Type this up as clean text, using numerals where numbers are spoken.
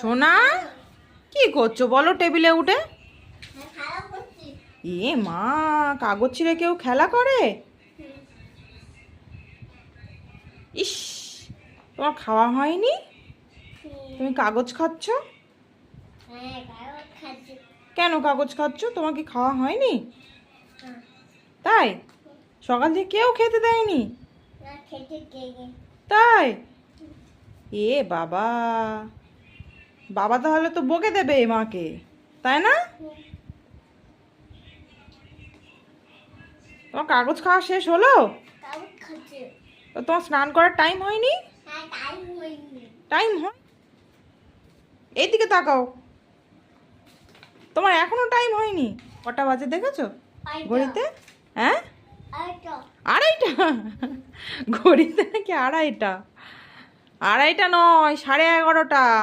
সোনা কি করছো বলো টেবিলে উঠে? এ মা, কাগজ ছিঁড়ে কেউ খেলা করে? ইস, তোমার খাওয়া হয়নি, তুমি কাগজ খাচ্ছ? কেন কাগজ খাচ্ছ? তোমার কি খাওয়া হয়নি? তাই? সকাল থেকে কেউ খেতে দেয়নি? তাই? এ বাবা, বাবা তাহলে তো বকে দেবে মাকে, তাই না? তোমার কাগজ খাওয়া শেষ হলো? তো তোমার স্নান করার টাইম হয়নি? টাইম হয়, এইদিকে তাকাও, তোমার এখনো টাইম হয়নি? কটা বাজে দেখেছো ঘড়িতে? হ্যাঁ, আড়াইটা? ঘড়িতে নাকি আড়াইটা? আড়াইটা নয়, 11:30।